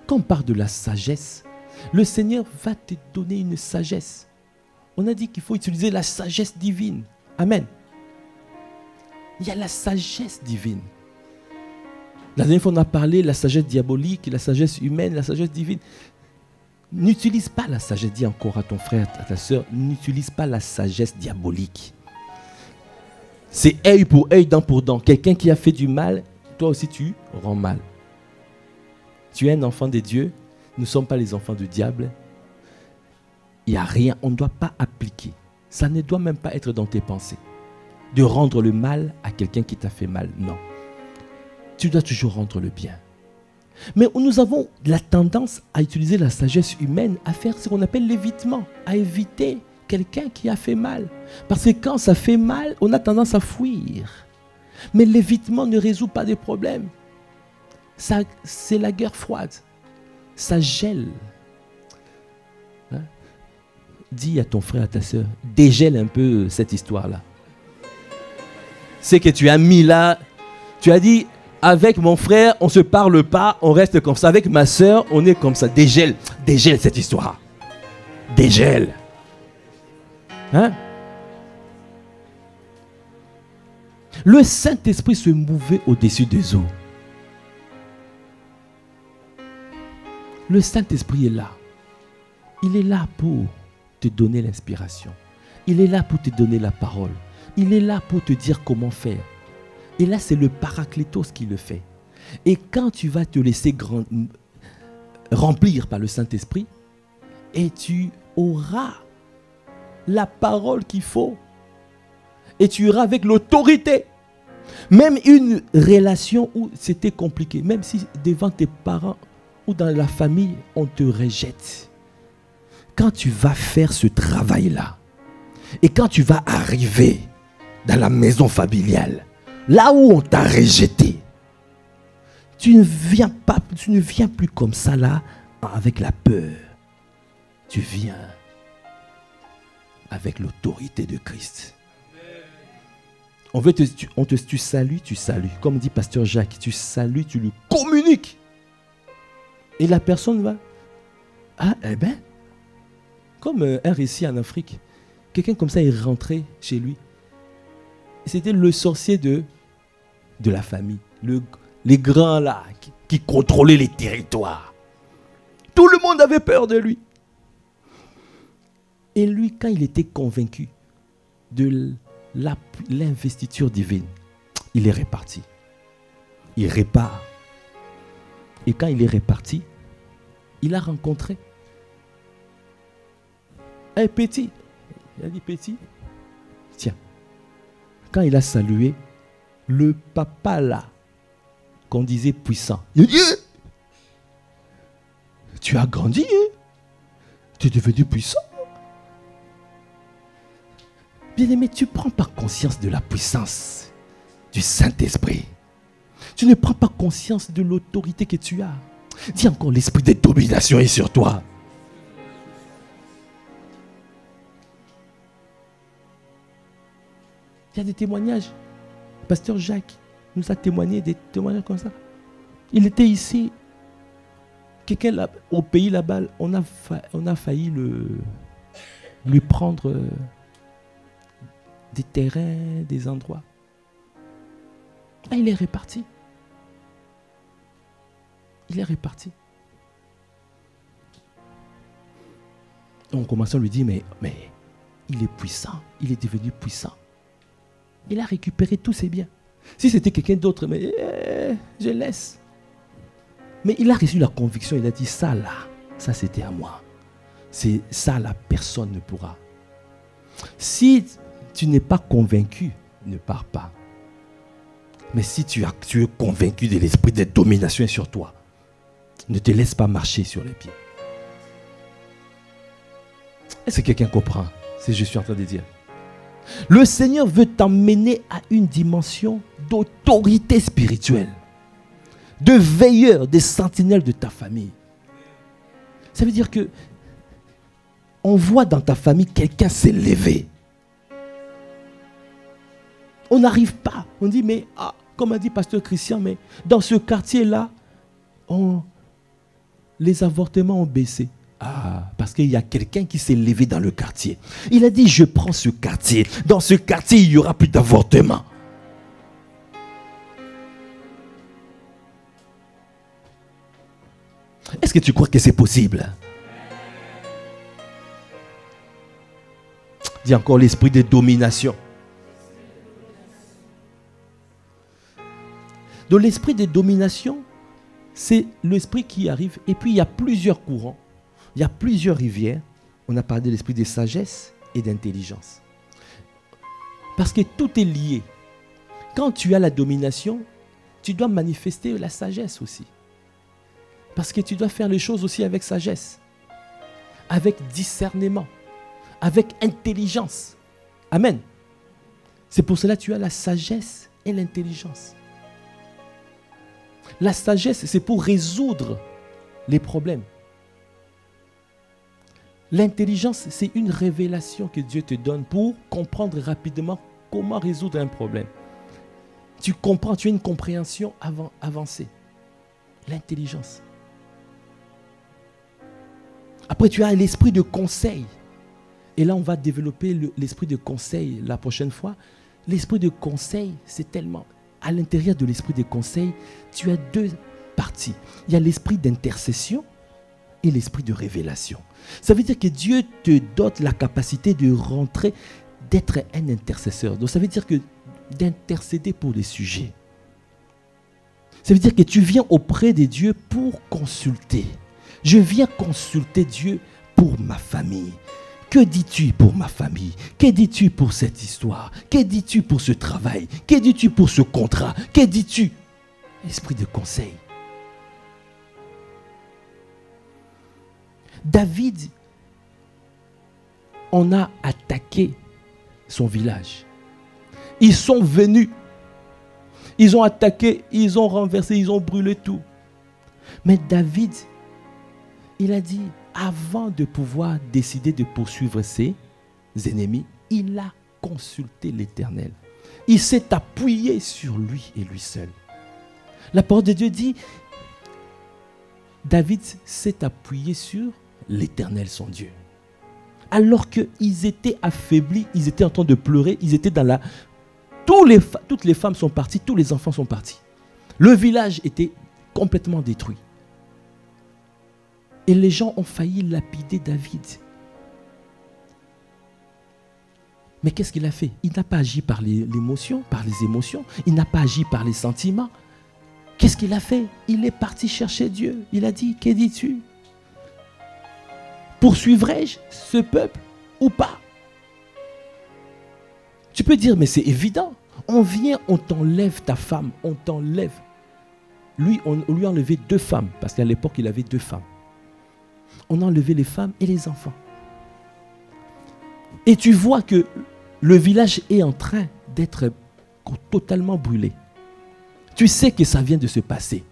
Quand on parle de la sagesse, le Seigneur va te donner une sagesse. On a dit qu'il faut utiliser la sagesse divine. Amen. Il y a la sagesse divine. La dernière fois, on a parlé de la sagesse diabolique, la sagesse humaine, la sagesse divine. N'utilise pas la sagesse, dis encore à ton frère, à ta soeur, n'utilise pas la sagesse diabolique. C'est œil pour œil, dent pour dent. Quelqu'un qui a fait du mal, toi aussi tu rends mal. Tu es un enfant de Dieu, nous ne sommes pas les enfants du diable. Il n'y a rien, on ne doit pas appliquer. Ça ne doit même pas être dans tes pensées. De rendre le mal à quelqu'un qui t'a fait mal, non. Tu dois toujours rendre le bien. Mais nous avons la tendance à utiliser la sagesse humaine, à faire ce qu'on appelle l'évitement, à éviter quelqu'un qui a fait mal. Parce que quand ça fait mal, on a tendance à fuir. Mais l'évitement ne résout pas des problèmes. C'est la guerre froide. Ça gèle. Hein? Dis à ton frère, à ta soeur, dégèle un peu cette histoire-là. C'est que tu as mis là, tu as dit, avec mon frère, on ne se parle pas, on reste comme ça. Avec ma soeur, on est comme ça. Dégèle cette histoire. Dégèle. Hein? Le Saint-Esprit se mouvait au-dessus des eaux. Le Saint-Esprit est là. Il est là pour te donner l'inspiration. Il est là pour te donner la parole. Il est là pour te dire comment faire. Et là, c'est le Paraclétos qui le fait. Et quand tu vas te laisser remplir par le Saint-Esprit, et tu auras la parole qu'il faut, et tu iras avec l'autorité. Même une relation où c'était compliqué, même si devant tes parents ou dans la famille, on te rejette. Quand tu vas faire ce travail-là, et quand tu vas arriver dans la maison familiale, là où on t'a rejeté, tu ne viens plus comme ça là, avec la peur. Tu viens avec l'autorité de Christ. Tu salues. Comme dit Pasteur Jacques, tu salues, tu lui communiques. Et la personne va, ah, eh bien, comme un récit en Afrique, quelqu'un comme ça est rentré chez lui. C'était le sorcier de la famille, les grands là, qui contrôlaient les territoires. Tout le monde avait peur de lui. Et lui, quand il était convaincu de l'investiture divine, il est reparti. Il répare. Et quand il est reparti, il a rencontré un petit. Il a dit, petit, tiens, quand il a salué le papa là, qu'on disait puissant, il a dit, tu as grandi, hein? Tu es devenu puissant. Bien-aimé, tu ne prends pas conscience de la puissance du Saint-Esprit. Tu ne prends pas conscience de l'autorité que tu as. Dis encore, l'esprit de domination est sur toi. Il y a des témoignages. Pasteur Jacques nous a témoigné des témoignages comme ça. Il était ici. Quelqu'un là, au pays là-bas, on a failli lui prendre des terrains, des endroits. Ah, il est réparti. Il est réparti. On commence à lui dire, mais il est puissant. Il est devenu puissant. Il a récupéré tous ses biens. Si c'était quelqu'un d'autre, mais je laisse. Mais il a reçu la conviction, il a dit, ça là, ça c'était à moi. C'est ça là, personne ne pourra. Si tu n'es pas convaincu, ne pars pas. Mais si tu es convaincu de l'esprit de domination sur toi, ne te laisse pas marcher sur les pieds. Est-ce que quelqu'un comprend ce que je suis en train de dire? Le Seigneur veut t'emmener à une dimension d'autorité spirituelle, de veilleur, de sentinelle de ta famille. Ça veut dire que on voit dans ta famille quelqu'un s'élever. On n'arrive pas. On dit, mais comme a dit Pasteur Christian, mais dans ce quartier-là, les avortements ont baissé. Parce qu'il y a quelqu'un qui s'est levé dans le quartier. Il a dit, je prends ce quartier. Dans ce quartier, il n'y aura plus d'avortement. Est-ce que tu crois que c'est possible? Dis encore l'esprit de domination. Donc l'esprit de domination, c'est l'esprit qui arrive. Et puis il y a plusieurs courants. Il y a plusieurs rivières. On a parlé de l'esprit de sagesse et d'intelligence. Parce que tout est lié. Quand tu as la domination, tu dois manifester la sagesse aussi. Parce que tu dois faire les choses aussi avec sagesse, avec discernement, avec intelligence. Amen. C'est pour cela que tu as la sagesse et l'intelligence. La sagesse, c'est pour résoudre les problèmes. L'intelligence, c'est une révélation que Dieu te donne pour comprendre rapidement comment résoudre un problème. Tu comprends, tu as une compréhension avancée. L'intelligence. Après, tu as l'esprit de conseil. Et là, on va développer l'esprit de conseil la prochaine fois. L'esprit de conseil, c'est tellement... À l'intérieur de l'esprit de conseil, tu as deux parties. Il y a l'esprit d'intercession et l'esprit de révélation. Ça veut dire que Dieu te dote la capacité de rentrer, d'être un intercesseur. Donc ça veut dire que d'intercéder pour les sujets. Ça veut dire que tu viens auprès de Dieu pour consulter. Je viens consulter Dieu pour ma famille. Que dis-tu pour ma famille? Que dis-tu pour cette histoire? Que dis-tu pour ce travail? Que dis-tu pour ce contrat? Que dis-tu? Esprit de conseil. David, on a attaqué son village. Ils sont venus. Ils ont attaqué, ils ont renversé, ils ont brûlé tout. Mais David, il a dit, avant de pouvoir décider de poursuivre ses ennemis, il a consulté l'Éternel. Il s'est appuyé sur lui et lui seul. La parole de Dieu dit, David s'est appuyé sur l'Éternel son Dieu. Alors qu'ils étaient affaiblis, ils étaient en train de pleurer, ils étaient dans la... Toutes les femmes sont parties, tous les enfants sont partis. Le village était complètement détruit. Et les gens ont failli lapider David. Mais qu'est-ce qu'il a fait? Il n'a pas agi par l'émotion, par les émotions. Il n'a pas agi par les sentiments. Qu'est-ce qu'il a fait? Il est parti chercher Dieu. Il a dit, que dis-tu? Poursuivrai-je ce peuple ou pas? Tu peux dire, mais c'est évident. On vient, on t'enlève ta femme, on t'enlève. Lui, on lui a enlevé 2 femmes, parce qu'à l'époque, il avait 2 femmes. On a enlevé les femmes et les enfants. Et tu vois que le village est en train d'être totalement brûlé. Tu sais que ça vient de se passer.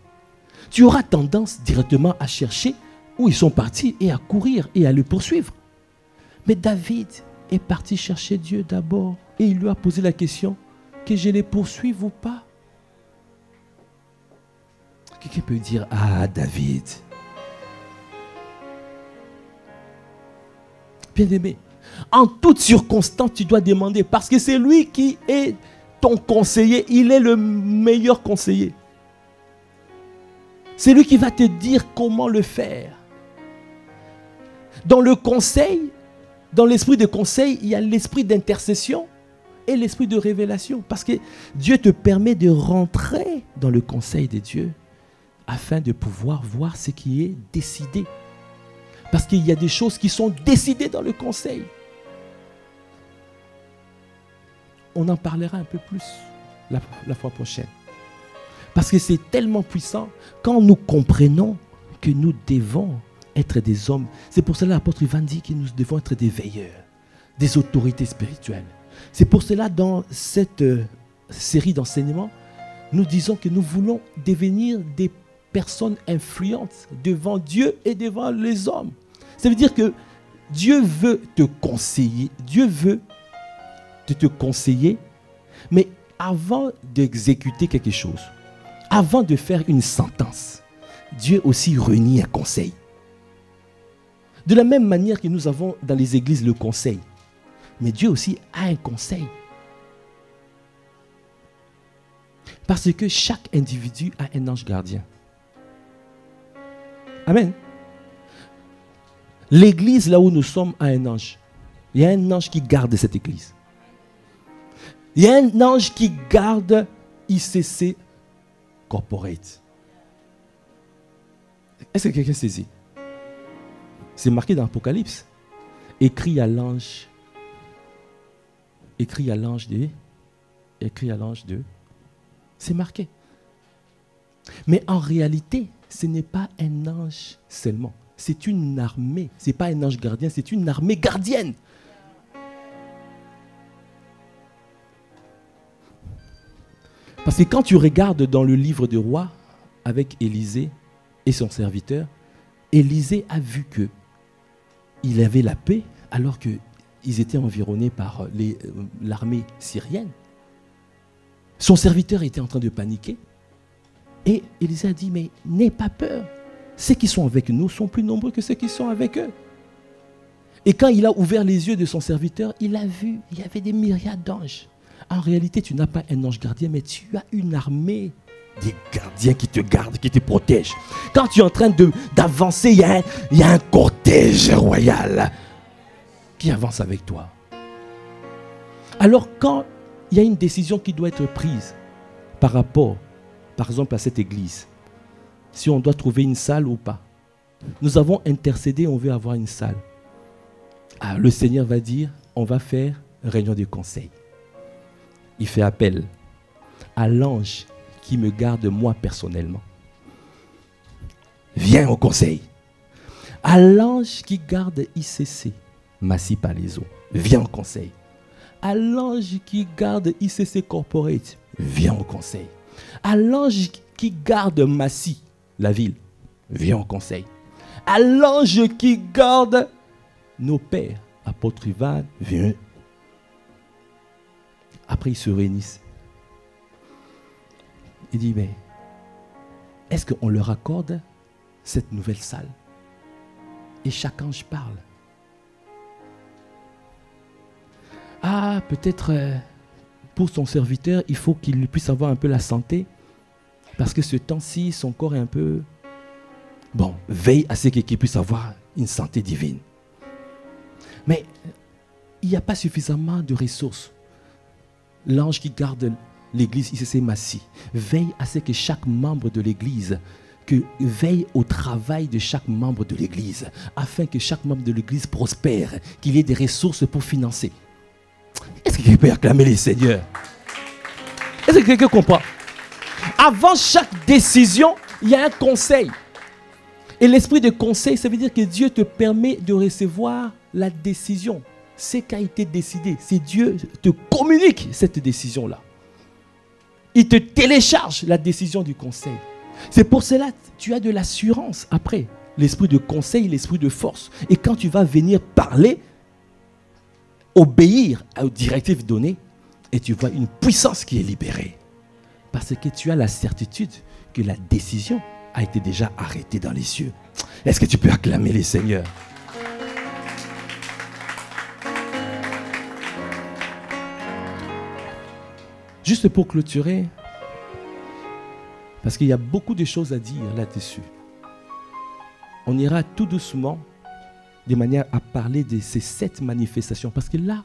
Tu auras tendance directement à chercher où ils sont partis et à courir et à le poursuivre. Mais David est parti chercher Dieu d'abord et il lui a posé la question, que je les poursuive ou pas? Quelqu'un peut dire, ah David. Bien-aimé, En toutes circonstances, tu dois demander parce que c'est lui qui est ton conseiller. Il est le meilleur conseiller. C'est lui qui va te dire comment le faire. Dans le conseil, dans l'esprit de conseil, il y a l'esprit d'intercession et l'esprit de révélation. Parce que Dieu te permet de rentrer dans le conseil de Dieu afin de pouvoir voir ce qui est décidé. Parce qu'il y a des choses qui sont décidées dans le conseil. On en parlera un peu plus la fois prochaine. Parce que c'est tellement puissant quand nous comprenons que nous devons être des hommes. C'est pour cela l'apôtre Ivan dit que nous devons être des veilleurs, des autorités spirituelles. C'est pour cela dans cette série d'enseignements, nous disons que nous voulons devenir des personnes influentes devant Dieu et devant les hommes. Ça veut dire que Dieu veut te conseiller, Dieu veut te conseiller, mais avant d'exécuter quelque chose, avant de faire une sentence, Dieu aussi renie un conseil. De la même manière que nous avons dans les églises le conseil, mais Dieu aussi a un conseil. Parce que chaque individu a un ange gardien. Amen. L'église là où nous sommes a un ange. Il y a un ange qui garde cette église. Il y a un ange qui garde ICC Corporate. Est-ce que quelqu'un saisit? C'est marqué dans l'Apocalypse. Écrit à l'ange. Écrit à l'ange de. Écrit à l'ange de. C'est marqué. Mais en réalité, ce n'est pas un ange seulement. C'est une armée. Ce n'est pas un ange gardien, c'est une armée gardienne. Parce que quand tu regardes dans le livre de Rois avec Élisée et son serviteur, Élisée a vu que il avait la paix alors qu'ils étaient environnés par l'armée syrienne. Son serviteur était en train de paniquer. Et Élisée a dit, mais n'aie pas peur. Ceux qui sont avec nous sont plus nombreux que ceux qui sont avec eux. Et quand il a ouvert les yeux de son serviteur, il a vu, il y avait des myriades d'anges. En réalité, tu n'as pas un ange gardien, mais tu as une armée des gardiens qui te gardent, qui te protègent. Quand tu es en train d'avancer, il y a un cortège royal qui avance avec toi. Alors quand il y a une décision qui doit être prise par rapport, par exemple, à cette église, si on doit trouver une salle ou pas, nous avons intercédé, on veut avoir une salle. Alors, le Seigneur va dire, on va faire une réunion de conseil. Il fait appel à l'ange qui me garde moi personnellement. Viens au conseil. À l'ange qui garde ICC, Massy Palaiso, viens au conseil. À l'ange qui garde ICC Corporate, viens au conseil. À l'ange qui garde Massy, la ville, viens au conseil. À l'ange qui garde nos pères, apôtre Ivan, viens. Après, ils se réunissent. Il dit, mais est-ce qu'on leur accorde cette nouvelle salle? Et chaque ange parle. Ah, peut-être pour son serviteur, il faut qu'il puisse avoir un peu la santé. Parce que ce temps-ci, son corps est un peu... Bon, veille à ce qu'il puisse avoir une santé divine. Mais il n'y a pas suffisamment de ressources. L'ange qui garde l'église ICC Massy veille à ce que chaque membre de l'église, veille au travail de chaque membre de l'église, afin que chaque membre de l'église prospère, qu'il y ait des ressources pour financer. Est-ce que quelqu'un peut acclamer les seigneurs? Est-ce que quelqu'un comprend? Avant chaque décision, il y a un conseil. Et l'esprit de conseil, ça veut dire que Dieu te permet de recevoir la décision. C'est qui a été décidé. C'est Dieu te communique cette décision-là. Il te télécharge la décision du conseil. C'est pour cela que tu as de l'assurance après. L'esprit de conseil, l'esprit de force. Et quand tu vas venir parler, obéir aux directives données, et tu vois une puissance qui est libérée. Parce que tu as la certitude que la décision a été déjà arrêtée dans les cieux. Est-ce que tu peux acclamer les seigneurs? Juste pour clôturer, parce qu'il y a beaucoup de choses à dire là-dessus. On ira tout doucement, de manière à parler de ces 7 manifestations. Parce que là,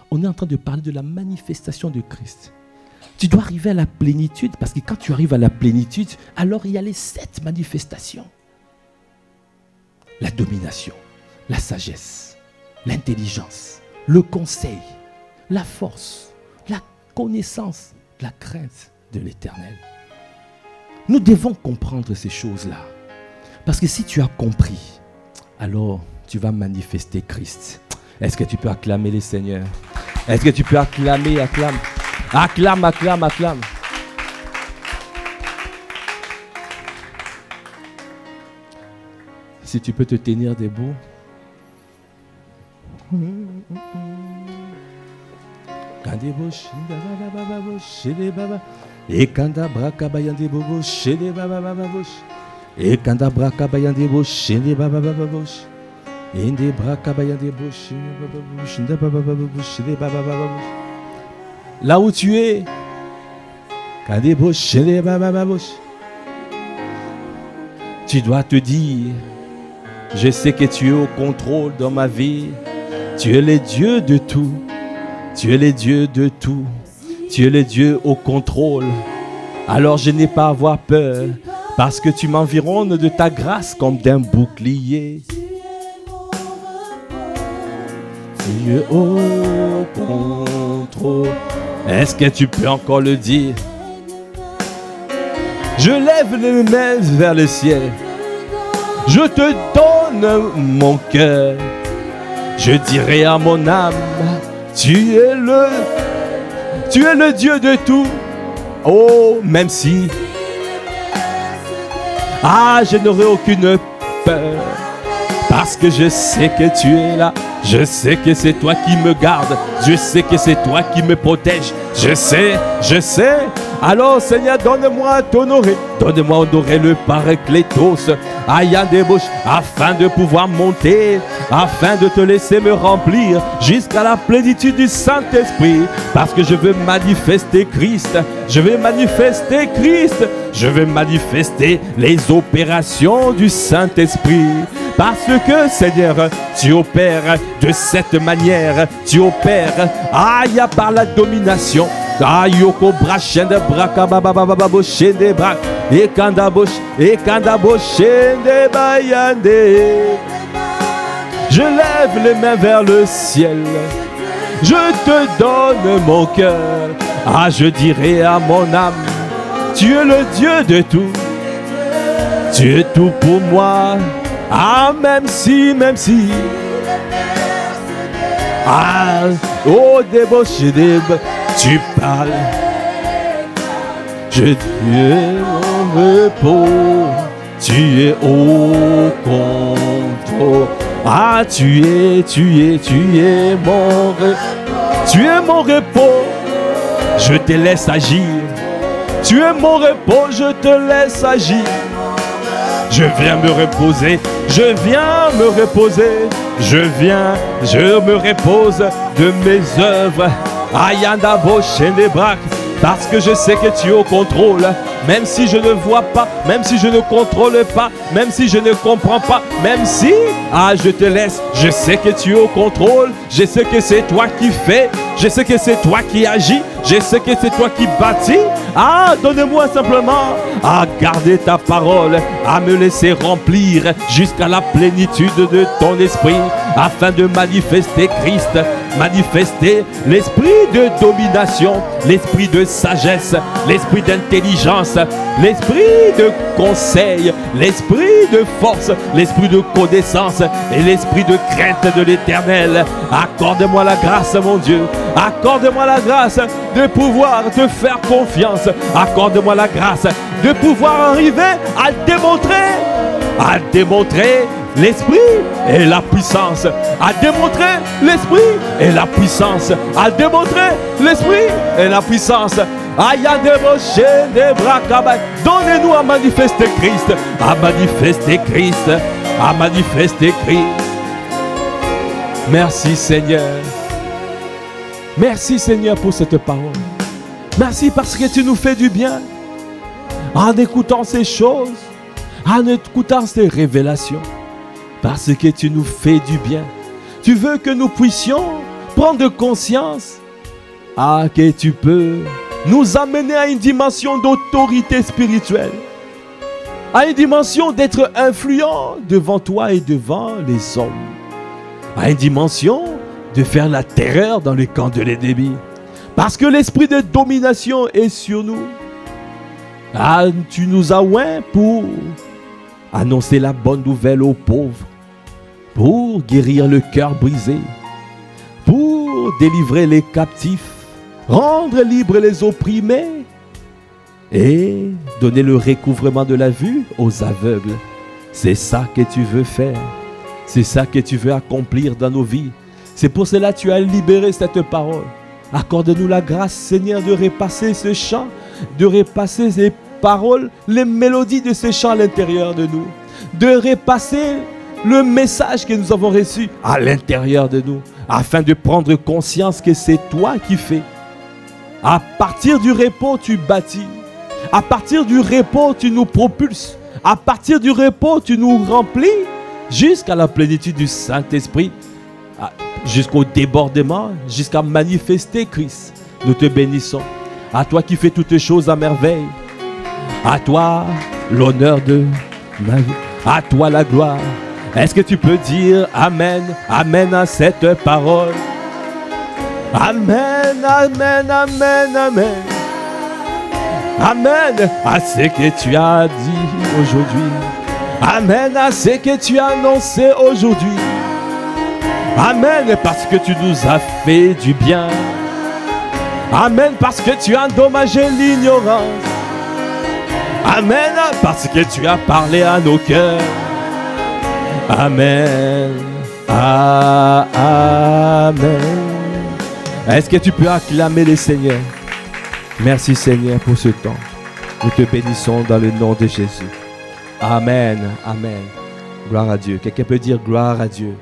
on est en train de parler de la manifestation de Christ. Tu dois arriver à la plénitude, parce que quand tu arrives à la plénitude, alors il y a les 7 manifestations. La domination, la sagesse, l'intelligence, le conseil, la force, la connaissance, la crainte de l'Éternel. Nous devons comprendre ces choses-là. Parce que si tu as compris, alors tu vas manifester Christ. Est-ce que tu peux acclamer les seigneurs? Est-ce que tu peux acclamer, acclame? Acclame, acclame, acclame. Si tu peux te tenir debout. Et kanda braka bayande bobo shede baba baba bosh. Et kanda braka bayande bosh shede baba baba bosh. Ende braka bayande bosh baba bosh nda baba baba bosh shede baba baba bosh. Là où tu es, kande bosh shede baba baba bosh. Tu dois te dire, je sais que tu es au contrôle dans ma vie. Tu es le Dieu de tout. Tu es le Dieu de tout. Tu es le Dieu au contrôle. Alors je n'ai pas à avoir peur, parce que tu m'environnes de ta grâce comme d'un bouclier. Tu es au contrôle. Est-ce que tu peux encore le dire? Je lève les mains vers le ciel. Je te donne mon cœur. Je dirai à mon âme, tu es le Dieu de tout. Oh, même si je n'aurai aucune peur, parce que je sais que tu es là. Je sais que c'est toi qui me gardes. Je sais que c'est toi qui me protège. Je sais. Alors Seigneur, donne-moi à t'honorer. Donne-moi à honorer le Paraclétos, Ayant des bouches, afin de pouvoir monter, afin de te laisser me remplir jusqu'à la plénitude du Saint-Esprit. Parce que je veux manifester Christ. Je veux manifester Christ. Je veux manifester les opérations du Saint-Esprit. Parce que, Seigneur, tu opères de cette manière. Tu opères, par la domination. Ayoko brachende braka baba boshende brak et kanda boshende bayande. Je lève les mains vers le ciel. Je te donne mon cœur. Je dirai à mon âme, tu es le Dieu de tout. Tu es tout pour moi. Même si. Débauché, tu parles. Tu es mon repos. Tu es au contrôle. Tu es mon repos. Tu es mon repos. Je te laisse agir. Tu es mon repos, je te laisse agir. Je viens me reposer, je me repose de mes œuvres. Ayanda boshende brak, parce que je sais que tu es au contrôle. Même si je ne vois pas, même si je ne contrôle pas, même si je ne comprends pas, même si, je te laisse, je sais que tu es au contrôle. Je sais que c'est toi qui fais, je sais que c'est toi qui agis, je sais que c'est toi qui bâtis. Donne-moi simplement à garder ta parole, à me laisser remplir jusqu'à la plénitude de ton esprit, afin de manifester Christ, manifester l'esprit de domination, l'esprit de sagesse, l'esprit d'intelligence, l'esprit de conseil, l'esprit de force, l'esprit de connaissance et l'esprit de crainte de l'Éternel. Accorde-moi la grâce, mon Dieu. Accorde-moi la grâce de pouvoir te faire confiance. Accorde-moi la grâce de pouvoir arriver à démontrer l'esprit et la puissance, à démontrer l'esprit et la puissance, à démontrer l'esprit et la puissance. Donnez-nous à manifester Christ, à manifester Christ, à manifester Christ. Merci Seigneur. Merci Seigneur pour cette parole. Merci parce que tu nous fais du bien. En écoutant ces choses, en écoutant ces révélations. Parce que tu nous fais du bien. Tu veux que nous puissions prendre conscience que tu peux nous amener à une dimension d'autorité spirituelle. À une dimension d'être influent devant toi et devant les hommes. À une dimension de faire la terreur dans le camp de l'ennemi. Parce que l'esprit de domination est sur nous. Tu nous as oints pour annoncer la bonne nouvelle aux pauvres. Pour guérir le cœur brisé. Pour délivrer les captifs. Rendre libres les opprimés. Et donner le recouvrement de la vue aux aveugles. C'est ça que tu veux faire. C'est ça que tu veux accomplir dans nos vies. C'est pour cela que tu as libéré cette parole. Accorde-nous la grâce, Seigneur, de repasser ce chant, de repasser ces paroles, les mélodies de ce chant à l'intérieur de nous. De repasser le message que nous avons reçu à l'intérieur de nous, afin de prendre conscience que c'est toi qui fais. À partir du repos, tu bâtis. À partir du repos, tu nous propulses. À partir du repos, tu nous remplis jusqu'à la plénitude du Saint-Esprit, jusqu'au débordement, jusqu'à manifester Christ. Nous te bénissons. À toi qui fais toutes choses à merveille. À toi l'honneur de ma vie. À toi la gloire. Est-ce que tu peux dire Amen, Amen à cette parole? Amen, Amen, Amen, Amen. Amen à ce que tu as dit aujourd'hui. Amen à ce que tu as annoncé aujourd'hui. Amen parce que tu nous as fait du bien. Amen parce que tu as endommagé l'ignorance. Amen parce que tu as parlé à nos cœurs. Amen. Amen. Est-ce que tu peux acclamer le Seigneur? Merci Seigneur pour ce temps. Nous te bénissons dans le nom de Jésus. Amen. Amen. Gloire à Dieu. Quelqu'un peut dire gloire à Dieu.